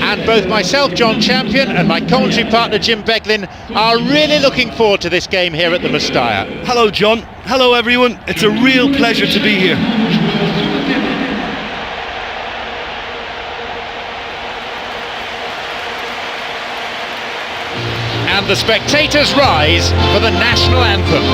And both myself, John Champion, and my commentary partner Jim Beglin are really looking forward to this game here at the Mestalla. Hello John, hello everyone, it's a real pleasure to be here. And the spectators rise for the national anthem.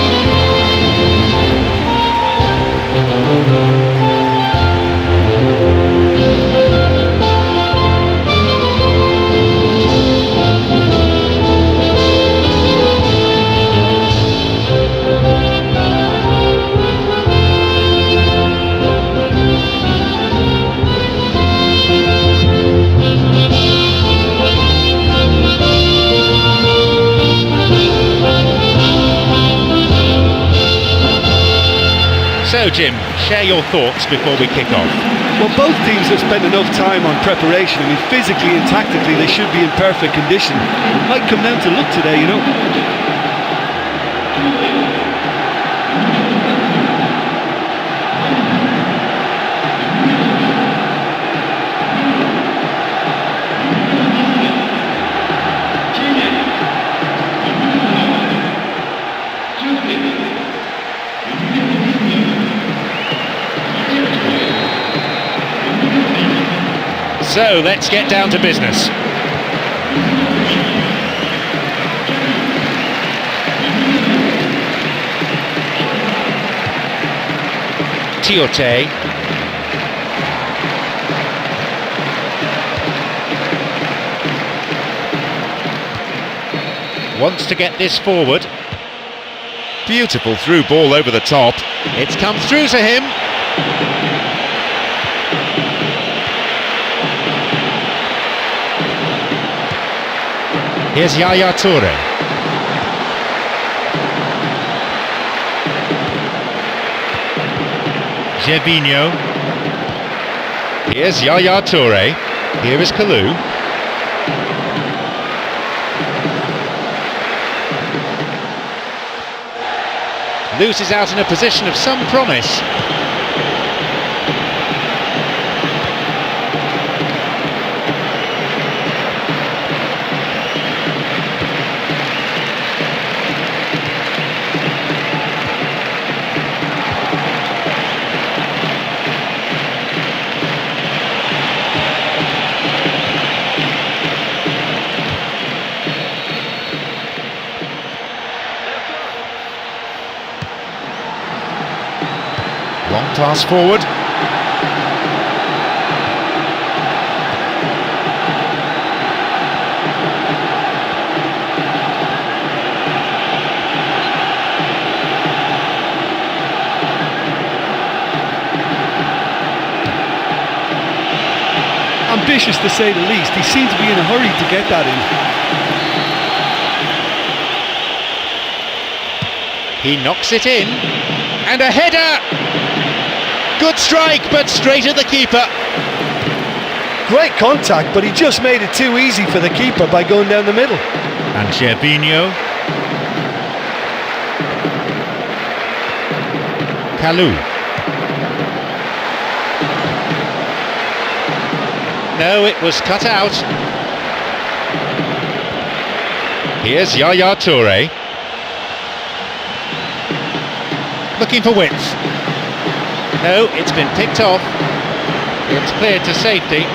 So Jim, share your thoughts before we kick off. Well, both teams have spent enough time on preparation. I mean, physically and tactically they should be in perfect condition. It might come down to luck today, you know. So let's get down to business. Tiote. Wants to get this forward. Beautiful through ball over the top. It's come through to him. Here's Yaya Toure. Gervinho. Here's Yaya Toure. Here is Kalou. Loses out in a position of some promise. Long pass forward. Ambitious to say the least. He seemed to be in a hurry to get that in. He knocks it in. And a header! Good strike, but straight at the keeper. Great contact, but he just made it too easy for the keeper by going down the middle. And Gervinho. Kalou. No, it was cut out. Here's Yaya Toure. Looking for width. No, it's been picked off. It's cleared to safety.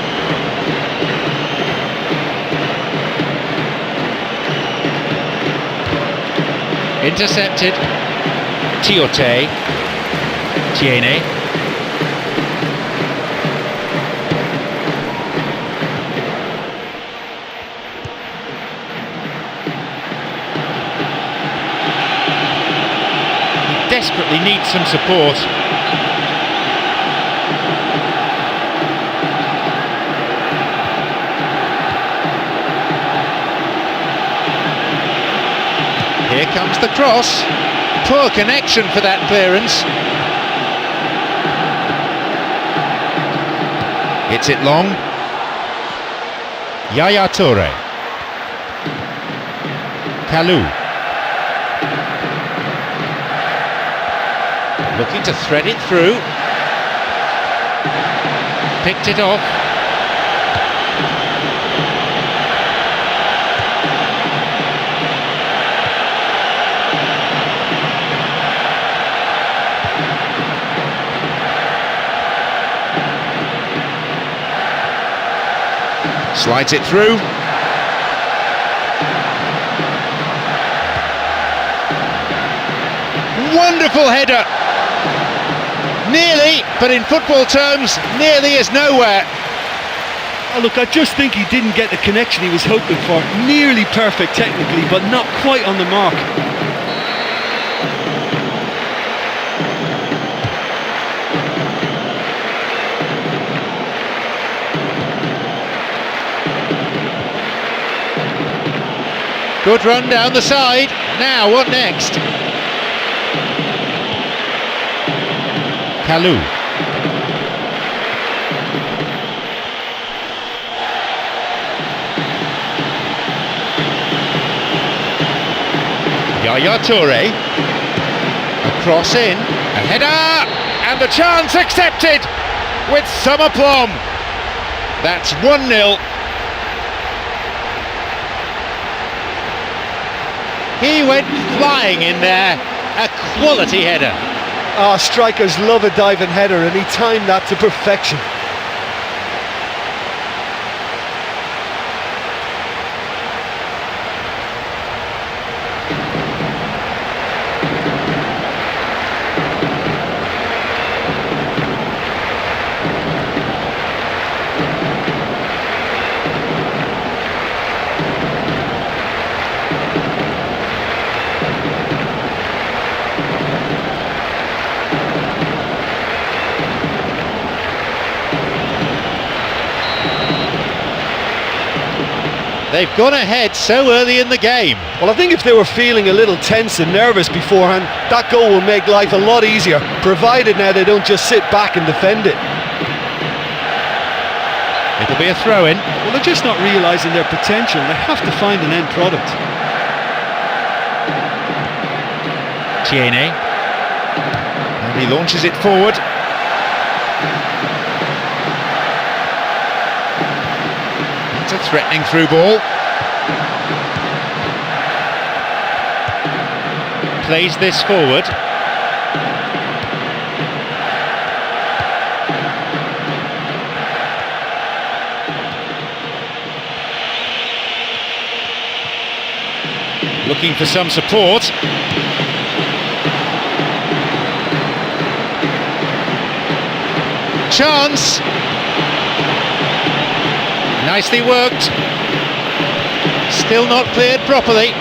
Intercepted. Tiote. Tiene. He desperately needs some support. Here comes the cross. Poor connection for that clearance. Hits it long. Yaya Toure. Kalou. Looking to thread it through. Picked it off. Slides it through. Wonderful header. Nearly, but in football terms, nearly is nowhere. Oh, look, I just think he didn't get the connection he was hoping for. Nearly perfect technically, but not quite on the mark. Good run down the side. Now, what next? Kalou. Yaya Toure. A cross in. A header! And the chance accepted with some aplomb. That's 1-0. He went flying in there, a quality header. Ah, strikers love a diving header, and he timed that to perfection. They've gone ahead so early in the game. Well, I think if they were feeling a little tense and nervous beforehand, that goal will make life a lot easier, provided now they don't just sit back and defend it. It'll be a throw-in. Well, they're just not realising their potential. They have to find an end product. Tiene. And he launches it forward. It's a threatening through ball. Plays this forward. Looking for some support. Chance. Nicely worked. Still not cleared properly.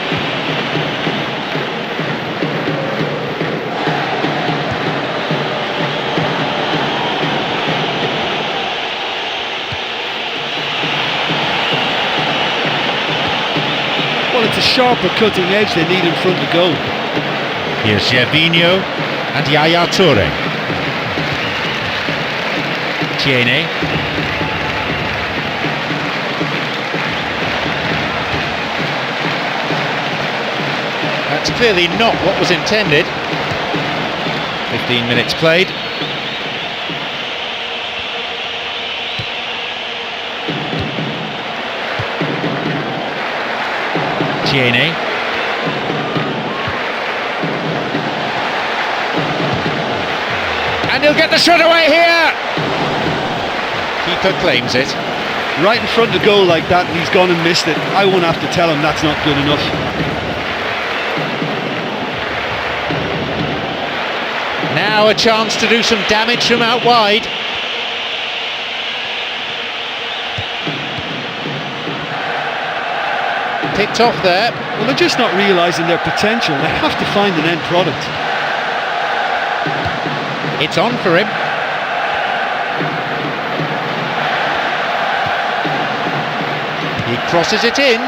Well, it's a sharper cutting edge they need in front of goal. Here's Gervinho and Yaya Toure. Tiene. That's clearly not what was intended. 15 minutes played. Tiene. And he'll get the shot away here! Keeper claims it. Right in front of goal like that, and he's gone and missed it. I won't have to tell him that's not good enough. now a chance to do some damage from out wide. Picked off there. Well, they're just not realising their potential. They have to find an end product. It's on for him. He crosses it in.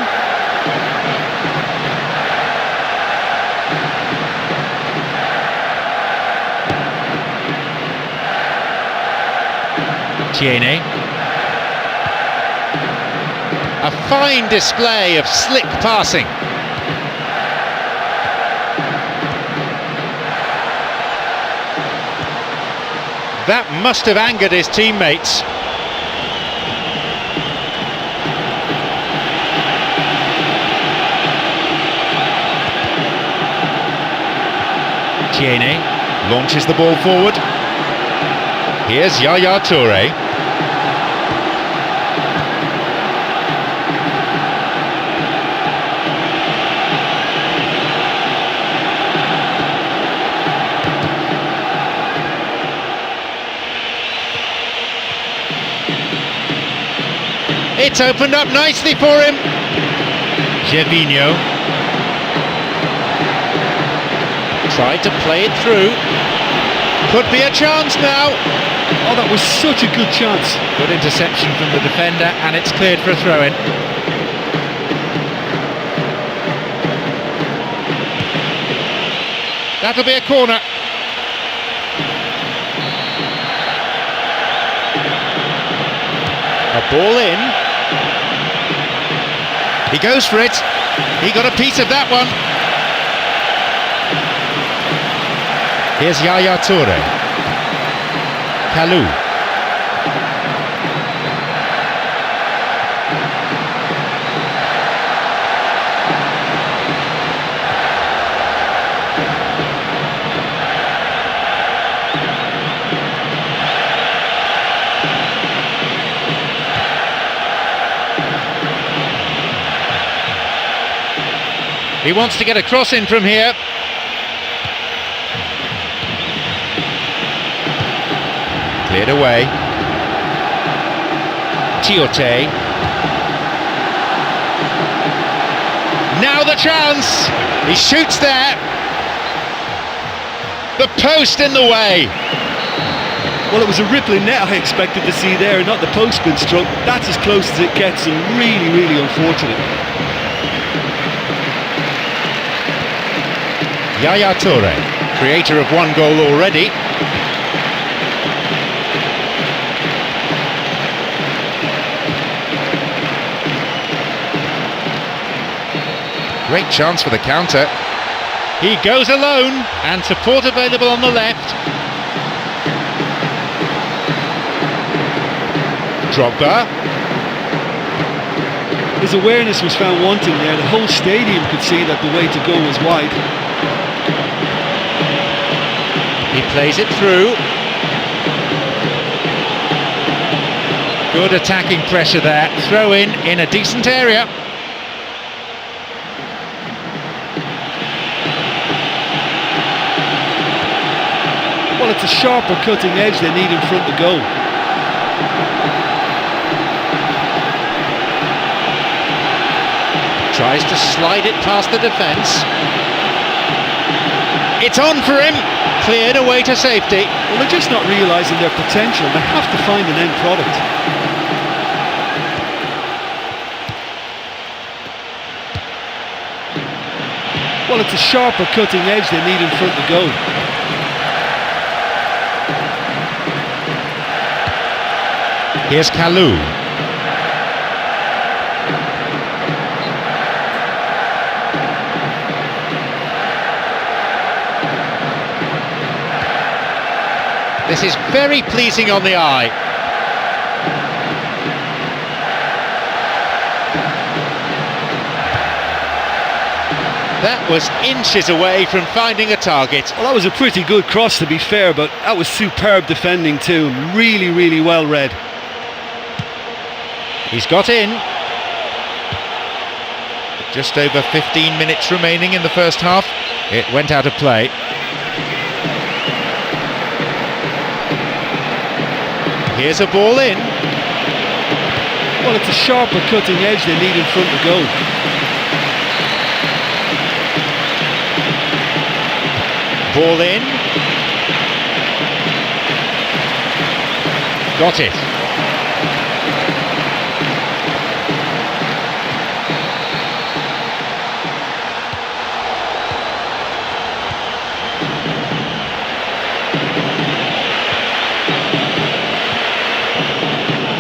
Tiene. A fine display of slick passing. That must have angered his teammates. Tiene launches the ball forward. Here's Yaya Toure. It's opened up nicely for him. Gervinho tried to play it through. Could be a chance now. Oh, that was such a good chance. Good interception from the defender, and it's cleared for a throw-in. That'll be a corner. A ball in. He goes for it. He got a piece of that one. Here's Yaya Toure. Kalou. He wants to get a cross in from here. Cleared away. Tiote. Now the chance! He shoots there. The post in the way. Well, it was a rippling net I expected to see there, not the post being struck. That's as close as it gets, and really, really unfortunate. Yaya Toure, creator of one goal already. Great chance for the counter. He goes alone, and support available on the left. Drogba. His awareness was found wanting there. The whole stadium could see that the way to go was wide. He plays it through. Good attacking pressure there. Throw in a decent area. Well, it's a sharper cutting edge they need in front of goal. Tries to slide it past the defence. It's on for him. Cleared away to safety. Well, they're just not realising their potential. They have to find an end product. Well, it's a sharper cutting edge they need in front of goal. Here's Kalou. This is very pleasing on the eye. That was inches away from finding a target. Well, that was a pretty good cross, to be fair, but that was superb defending too. Really, really well read. He's got in. Just over 15 minutes remaining in the first half. It went out of play. Here's a ball in. Well, it's a sharper cutting edge they need in front of goal. Ball in. Got it.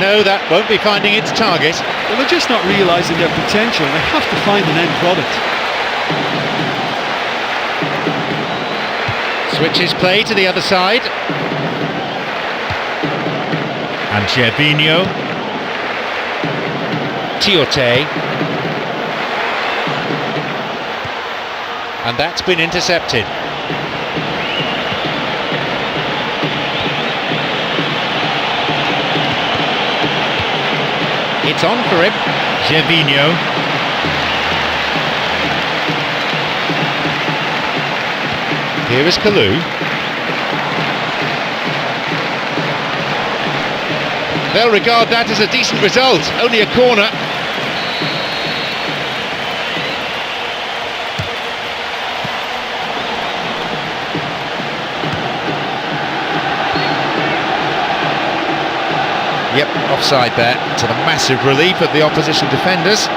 No, that won't be finding its target. Well, they're just not realising their potential. They have to find an end product. Switches play to the other side. And Gervinho. Tiote. And that's been intercepted. It's on for him. Gervinho. Here is Kalou. They'll regard that as a decent result. Only a corner. Yep, offside there, to the massive relief of the opposition defenders.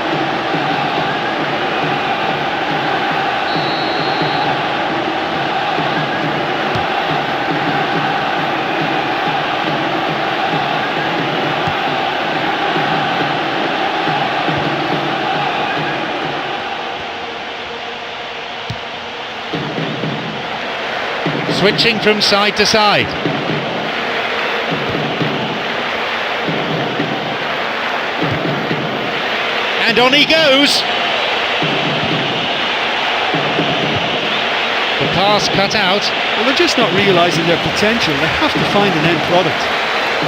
Switching from side to side. And on he goes. The pass cut out. Well, they're just not realising their potential. They have to find an end product.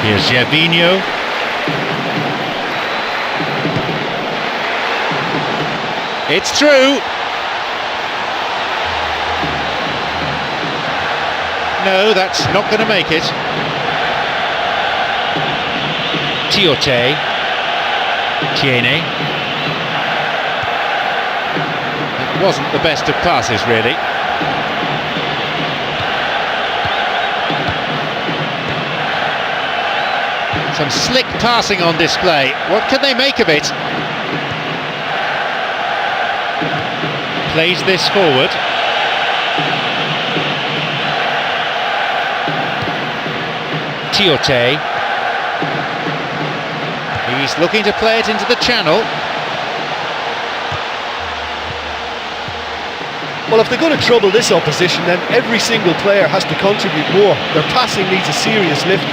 Here's Gervinho. It's through. No, that's not going to make it. Tiote. Tiene. That wasn't the best of passes, really. Some slick passing on display. What can they make of it? Plays this forward. Tiote. He's looking to play it into the channel. Well, if they're going to trouble this opposition, then every single player has to contribute more. Their passing needs a serious lift.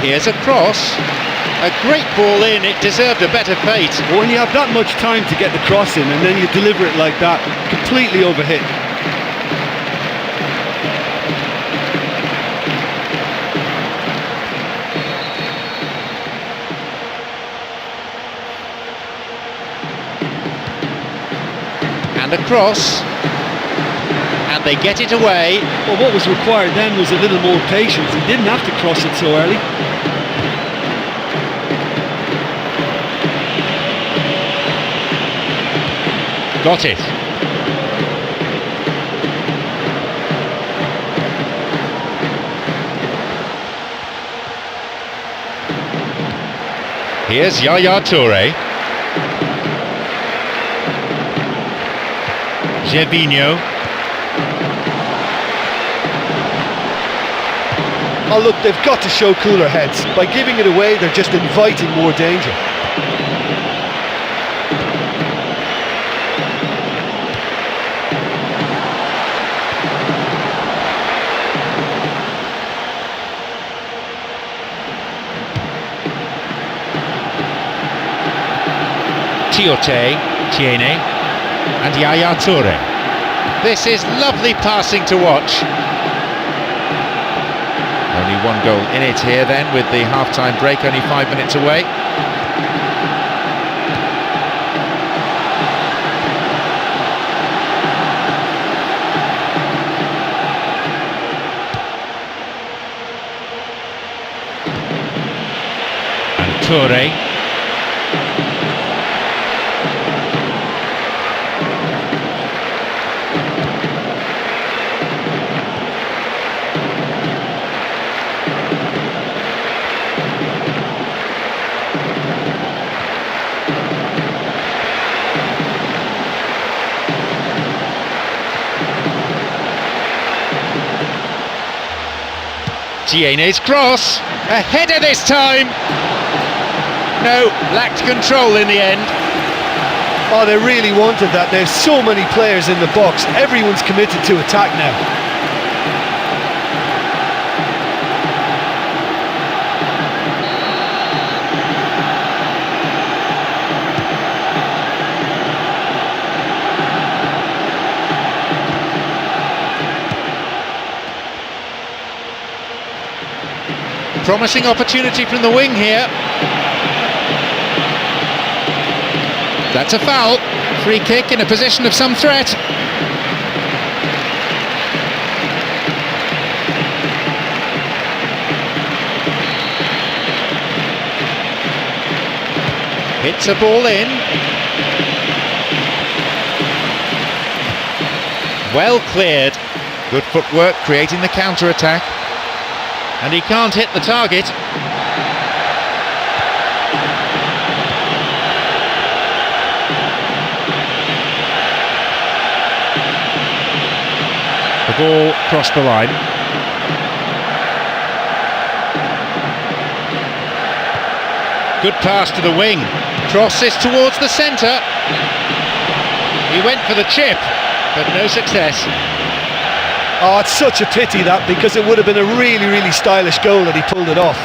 Here's a cross. A great ball in, it deserved a better fate. But when you have that much time to get the cross in and then you deliver it like that, completely overhit. And across, and they get it away. Well, what was required then was a little more patience. He didn't have to cross it so early. Got it. Here's Yaya Toure. Gervinho. Oh look, they've got to show cooler heads. By giving it away, they're just inviting more danger. Tiote, Tiene, and Yaya Toure. This is lovely passing to watch. Only one goal in it here then, with the half-time break only 5 minutes away. Toure. Tiene's cross, a header this time. No, lacked control in the end. Oh, they really wanted that. There's so many players in the box. Everyone's committed to attack now. Promising opportunity from the wing here. That's a foul. Free kick in a position of some threat. Hits a ball in. Well cleared. Good footwork creating the counter-attack. And he can't hit the target. The ball crossed the line. Good pass to the wing. Crosses towards the centre. He went for the chip, but no success. Oh, it's such a pity that, because it would have been a really, really stylish goal that he pulled it off.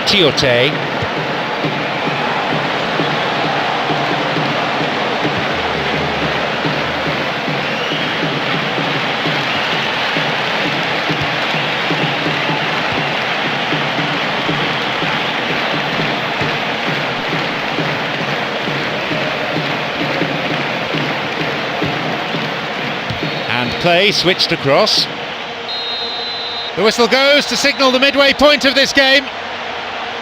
Tiote. And play switched across. The whistle goes to signal the midway point of this game.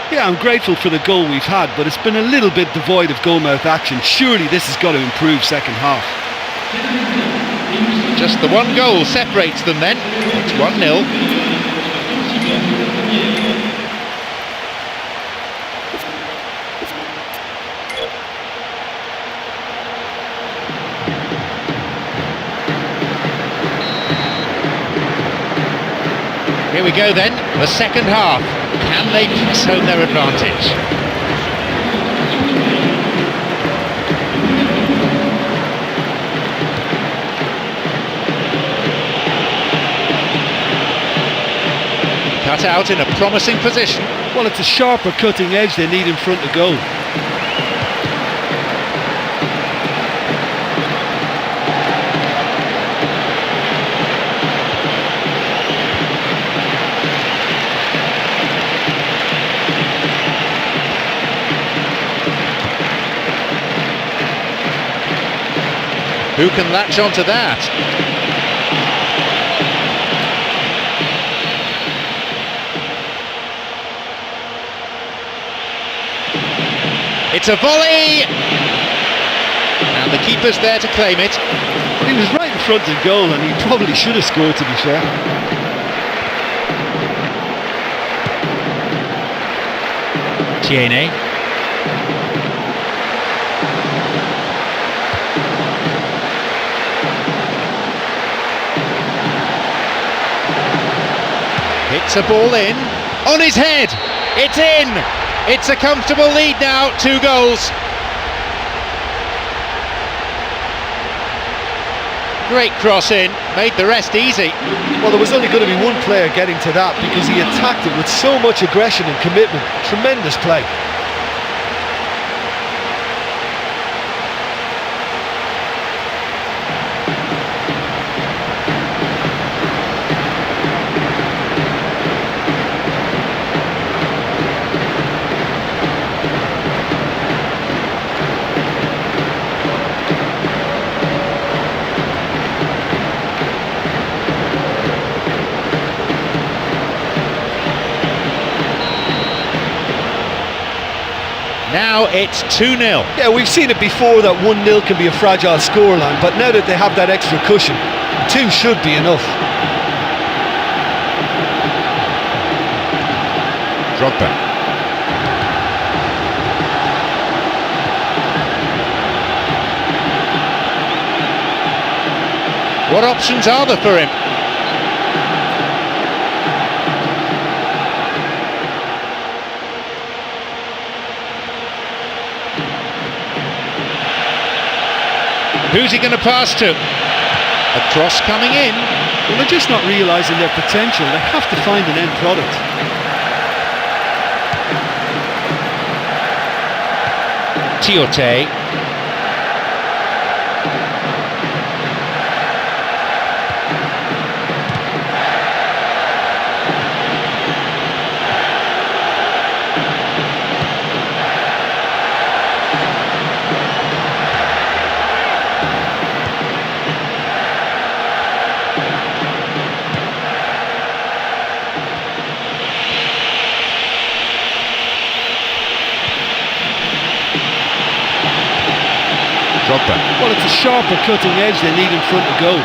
Yeah, I'm grateful for the goal we've had, but it's been a little bit devoid of goalmouth action. Surely this has got to improve second half. Just the one goal separates them then. It's 1-0. Here we go then, the second half. Can they press home their advantage? Cut out in a promising position. Well, it's a sharper cutting edge they need in front of goal. Who can latch onto that? It's a volley! And the keeper's there to claim it. He was right in front of goal and he probably should have scored, to be fair. Tiene. Hits a ball in, on his head, it's in! It's a comfortable lead now, 2 goals. Great cross in, made the rest easy. Well, there was only going to be one player getting to that because he attacked it with so much aggression and commitment. Tremendous play. Now it's 2-0. Yeah, we've seen it before that 1-0 can be a fragile scoreline, but now that they have that extra cushion, 2 should be enough. Drogba. What options are there for him? Who's he going to pass to? A cross coming in. Well, they're just not realising their potential. They have to find an end product. Tiote. Drogba. Well, it's a sharper cutting edge they need in front of goal.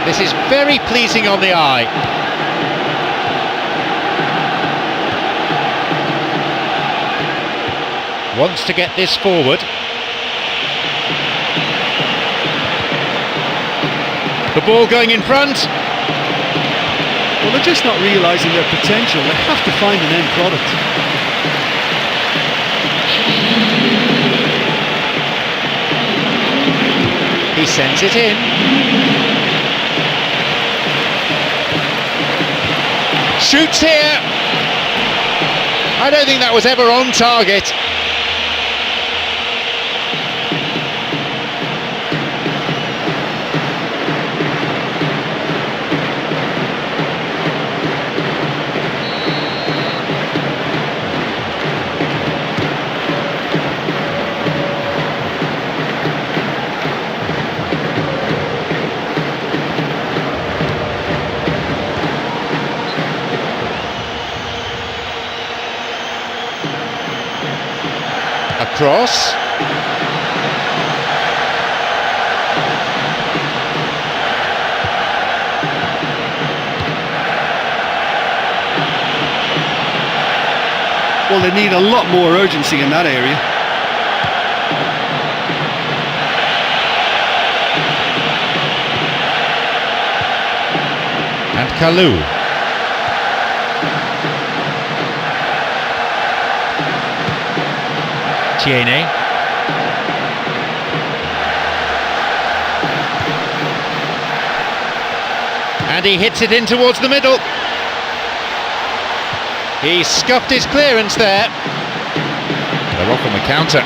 This is very pleasing on the eye. Wants to get this forward. The ball going in front. Well, they're just not realising their potential. They have to find an end product. He sends it in. Shoots here. I don't think that was ever on target. Cross. Well, they need a lot more urgency in that area. And Kalou. Tiene. And he hits it in towards the middle. He scuffed his clearance there. They're off on the counter.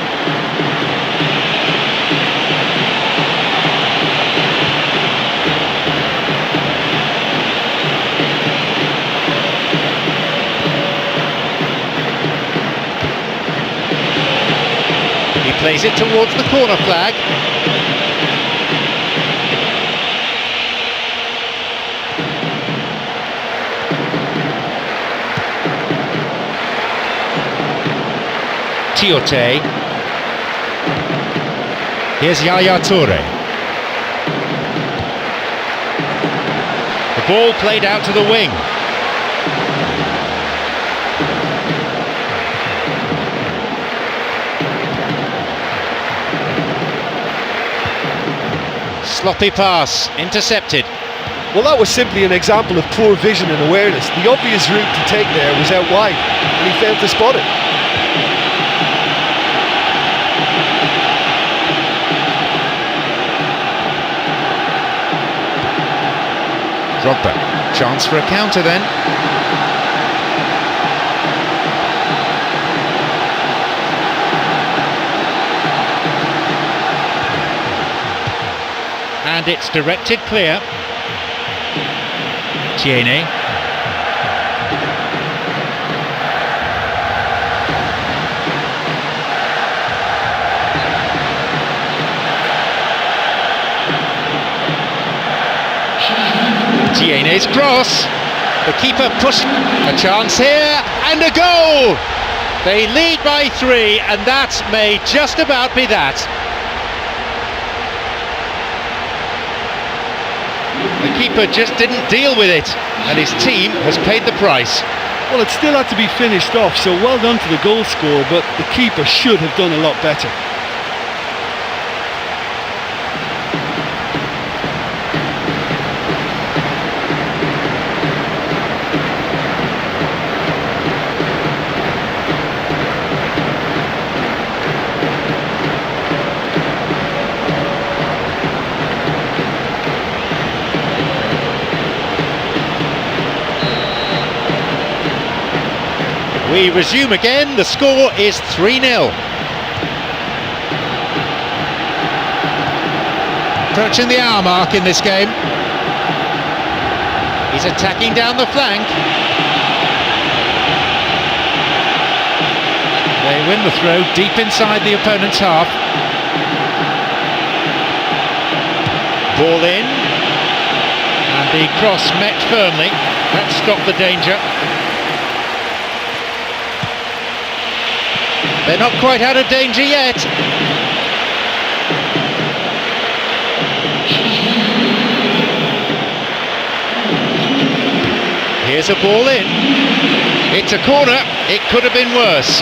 He plays it towards the corner flag. Tiote. Here's Yaya Toure. The ball played out to the wing. Sloppy pass, intercepted. Well, that was simply an example of poor vision and awareness. The obvious route to take there was out wide, and he failed to spot it. Drogba, chance for a counter then. And it's directed clear. Tiene. Tiene's cross. The keeper pushing. A chance here and a goal. They lead by 3, and that may just about be that. The keeper just didn't deal with it, and his team has paid the price. Well, it still had to be finished off, so well done to the goal scorer, but the keeper should have done a lot better. We resume again, the score is 3-0. Approaching the hour mark in this game. He's attacking down the flank. They win the throw deep inside the opponent's half. Ball in. And the cross met firmly. That stopped the danger. They're not quite out of danger yet. Here's a ball in. It's a corner. It could have been worse.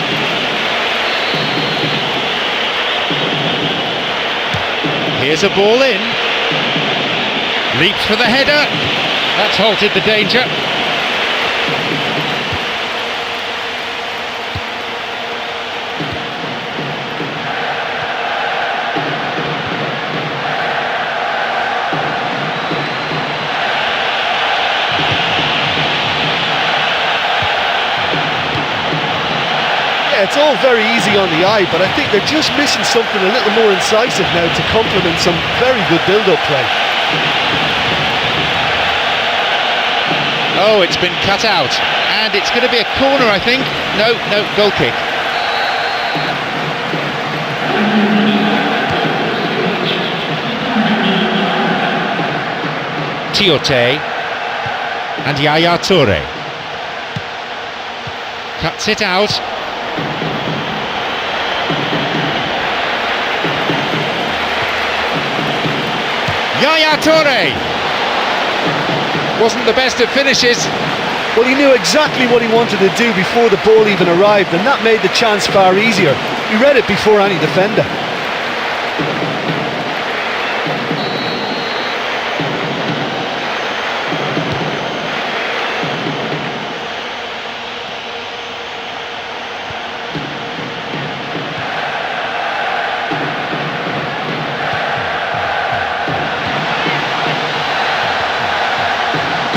Here's a ball in. Leaps for the header. That's halted the danger. It's all very easy on the eye, but I think they're just missing something a little more incisive now to complement some very good build-up play. Oh, it's been cut out, and it's going to be a corner, I think. No, goal kick. Tiote and Yaya Toure. Cuts it out. Yaya Toure wasn't the best of finishes. Well, he knew exactly what he wanted to do before the ball even arrived, and that made the chance far easier. He read it before any defender.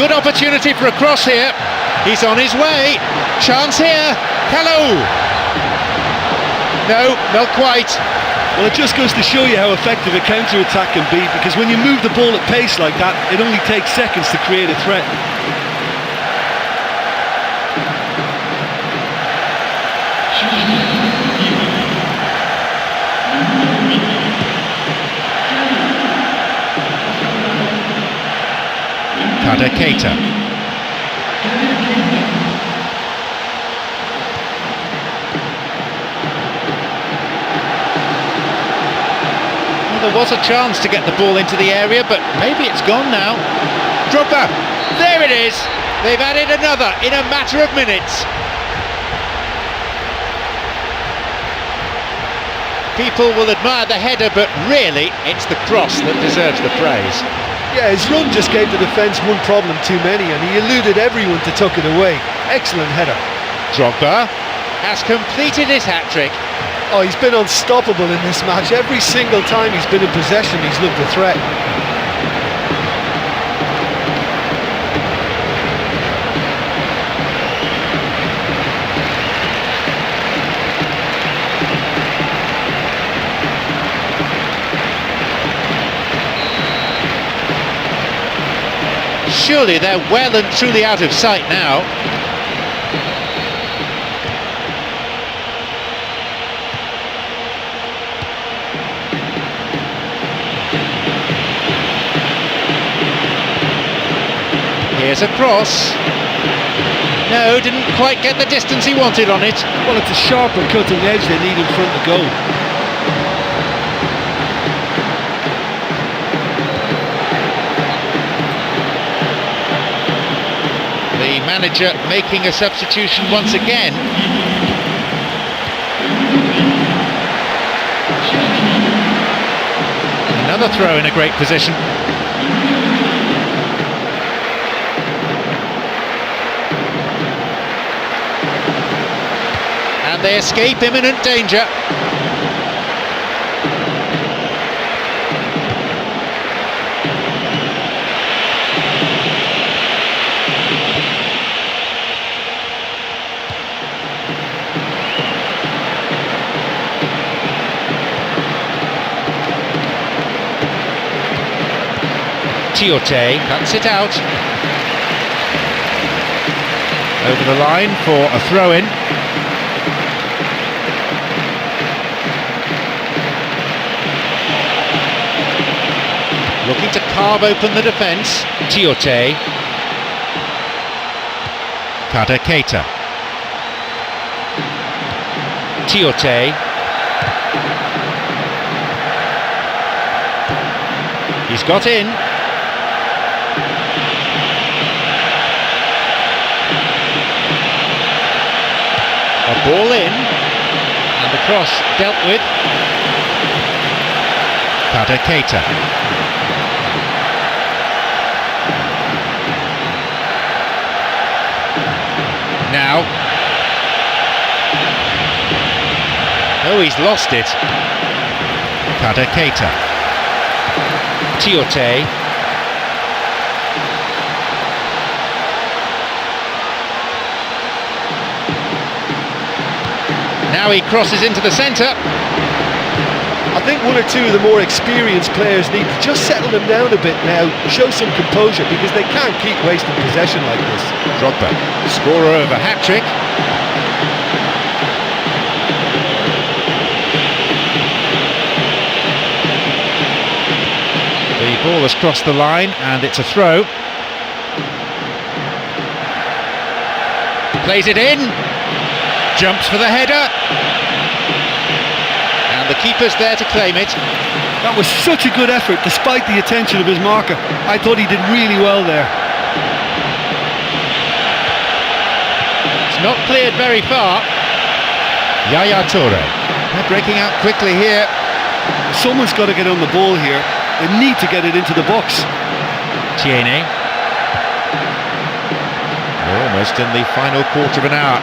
Good opportunity for a cross here. He's on his way. Chance here. Hello. No, not quite. Well, it just goes to show you how effective a counter-attack can be, because when you move the ball at pace like that, it only takes seconds to create a threat. Keita. Well, there was a chance to get the ball into the area, but maybe it's gone now. Drogba, there it is. They've added another in a matter of minutes. People will admire the header, but really it's the cross that deserves the praise. Yeah, his run just gave the defence one problem too many, and he eluded everyone to tuck it away. Excellent header. Drogba has completed his hat-trick. Oh, he's been unstoppable in this match. Every single time he's been in possession, he's looked a threat. Surely they're well and truly out of sight now. Here's a cross. No, didn't quite get the distance he wanted on it. Well, it's a sharper cutting edge they need in front of goal. The manager making a substitution once again. Another throw in a great position. And they escape imminent danger. Côte cuts it out. Over the line for a throw-in. Looking to carve open the defence. Côte. Keita. Côte. He's got in. A ball in, and the cross dealt with. Keita. Now. Oh, he's lost it. Keita. Côte. Now he crosses into the centre. I think one or two of the more experienced players need to just settle them down a bit now, show some composure, because they can't keep wasting possession like this. Drogba, scorer of a hat-trick. The ball has crossed the line and it's a throw. Plays it in. Jumps for the header. And the keeper's there to claim it. That was such a good effort despite the attention of his marker. I thought he did really well there. It's not cleared very far. Yaya Toure. They're breaking out quickly here. Someone's got to get on the ball here. They need to get it into the box. Tierney. We're almost in the final quarter of an hour.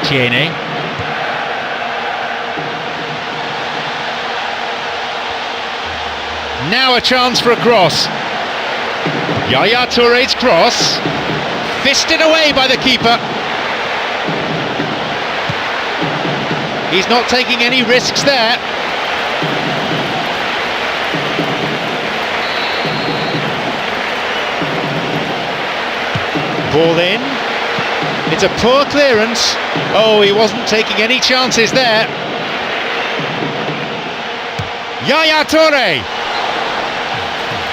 Tierney. Now a chance for a cross. Yaya Toure's cross. Fisted away by the keeper. He's not taking any risks there. Ball in. It's a poor clearance. Oh, he wasn't taking any chances there. Yaya Toure.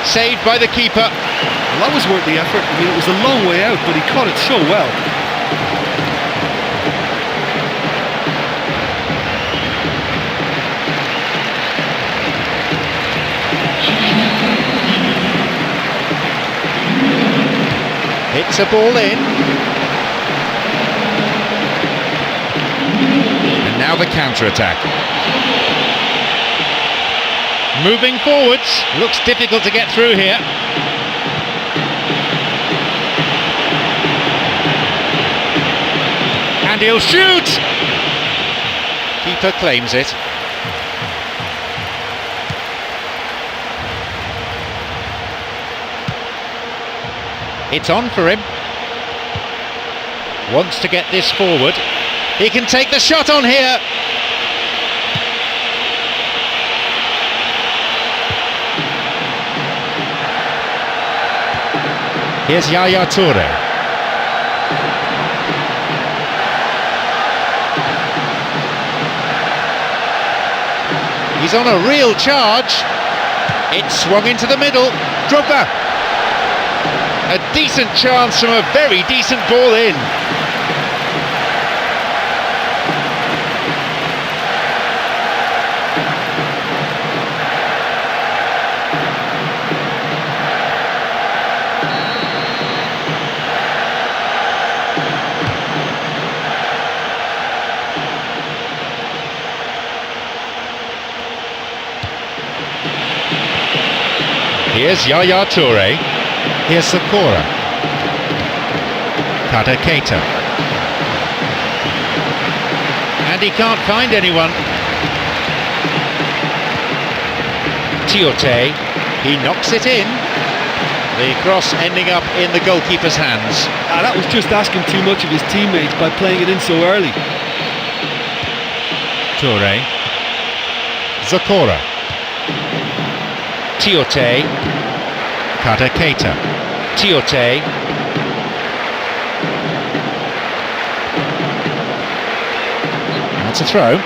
Saved by the keeper. Well, that was worth the effort. I mean, it was a long way out, but he caught it so well. Hits a ball in. And now the counter-attack. Moving forwards. Looks difficult to get through here. And he'll shoot! Keeper claims it. It's on for him. Wants to get this forward. He can take the shot on here. Here's Yaya Toure. He's on a real charge. It's swung into the middle. Drogba. A decent chance from a very decent ball in. Here's Yaya Toure. Here's Sakura. Kata Keita. And he can't find anyone. Tiote. He knocks it in. The cross ending up in the goalkeeper's hands. That was just asking too much of his teammates by playing it in so early. Toure. Sakura. Tiote. Kata Keita. Tiote. That's a throw.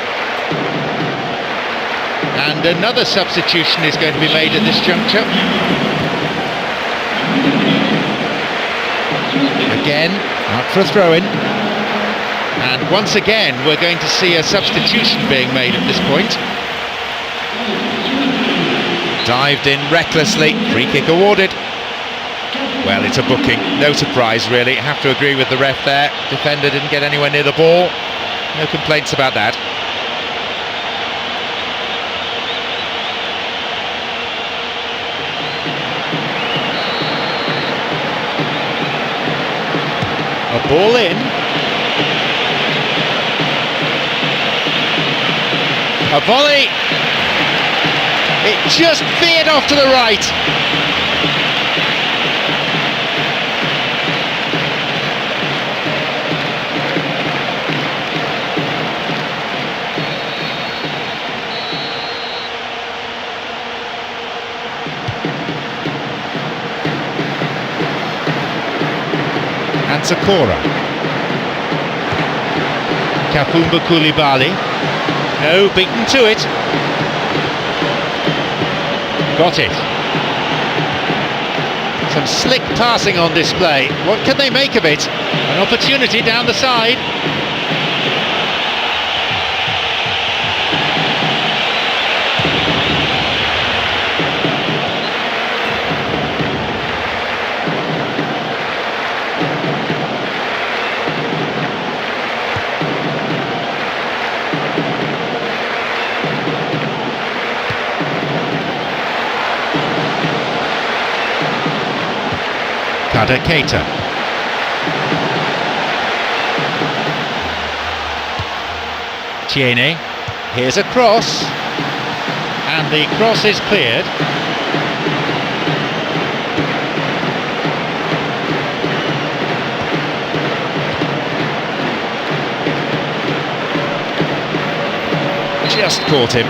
And another substitution is going to be made at this juncture. Again, out for a throw-in. And once again, we're going to see a substitution being made at this point. Dived in recklessly, free kick awarded. Well, it's a booking, no surprise really. Have to agree with the ref there. Defender didn't get anywhere near the ball. No complaints about that. A ball in. A volley. It just veered off to the right. And Sakura. Kapumba Koulibaly. No, beaten to it. Got it. Some slick passing on display. What can they make of it? An opportunity down the side. Kata Keita. Tiene. Here's a cross. And the cross is cleared. Just caught him.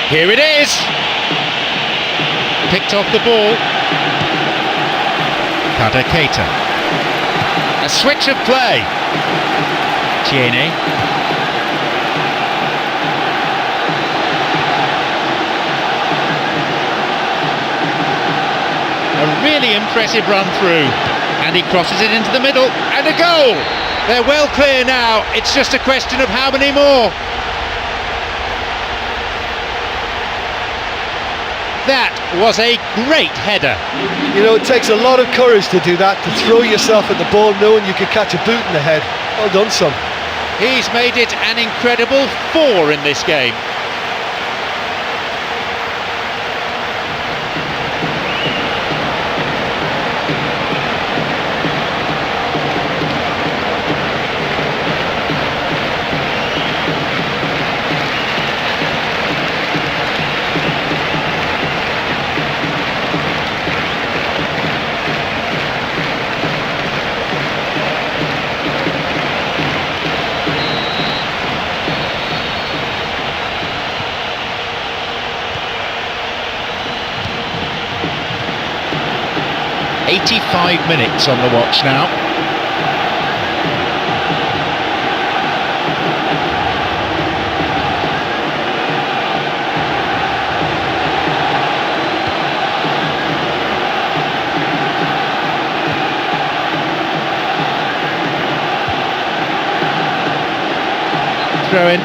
Here it is! Picked off the ball. Kata Keita. A switch of play. Tiene. A really impressive run through. And he crosses it into the middle. And a goal! They're well clear now. It's just a question of how many more. That was a great header. You know, it takes a lot of courage to do that, to throw yourself at the ball knowing you could catch a boot in the head. Well done, son. He's made it an incredible 4 in this game. .85 minutes on the watch now. throw-in.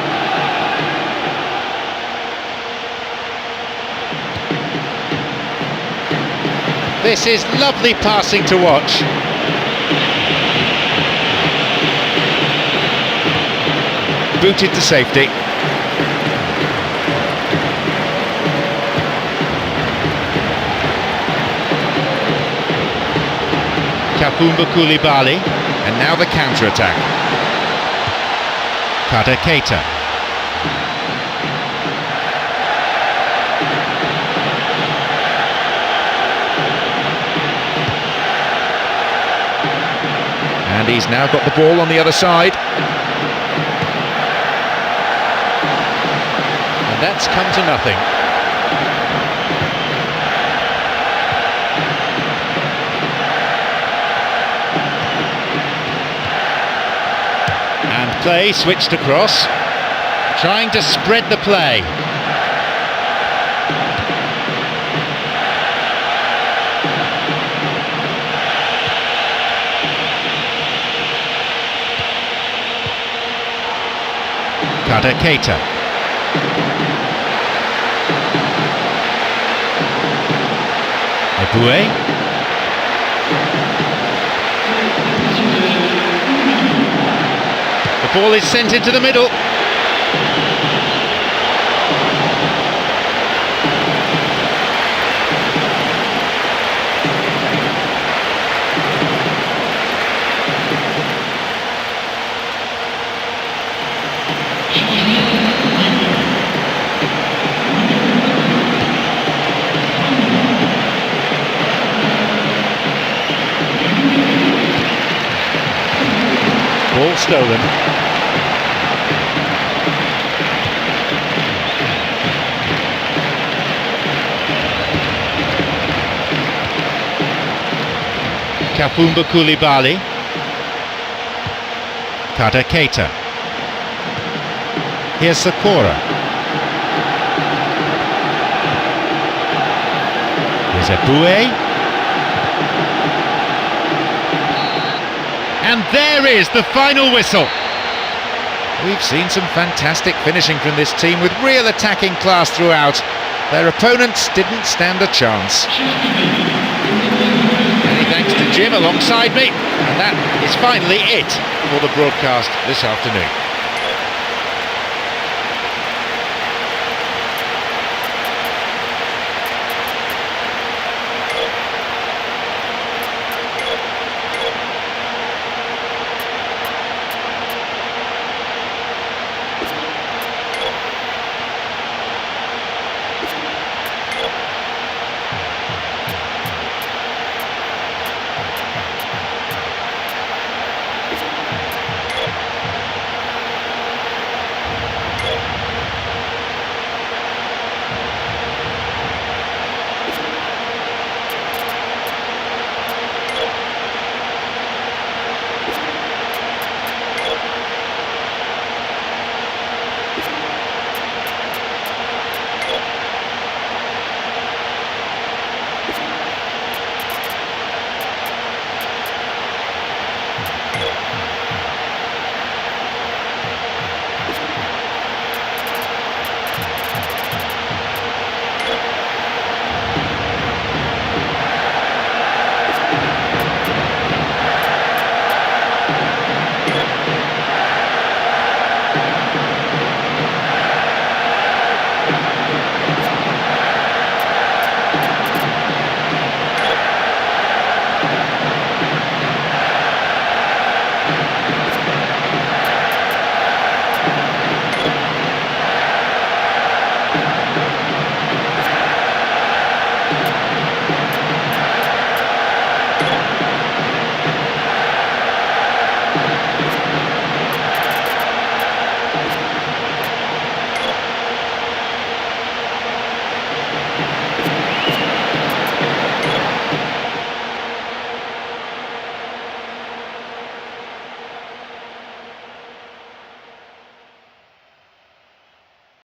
This is lovely passing to watch. Booted to safety. Kapumba Koulibaly, and now the counter-attack. Keita. And he's now got the ball on the other side. And that's come to nothing. And play switched across, trying to spread the play. Keita. Eboué. The ball is sent into the middle. Ball stolen. Kapumba Koulibaly. Keita. Here's Sakura. Here's Eboué. And there is the final whistle. We've seen some fantastic finishing from this team with real attacking class throughout. Their opponents didn't stand a chance. Many thanks to Jim alongside me. And that is finally it for the broadcast this afternoon.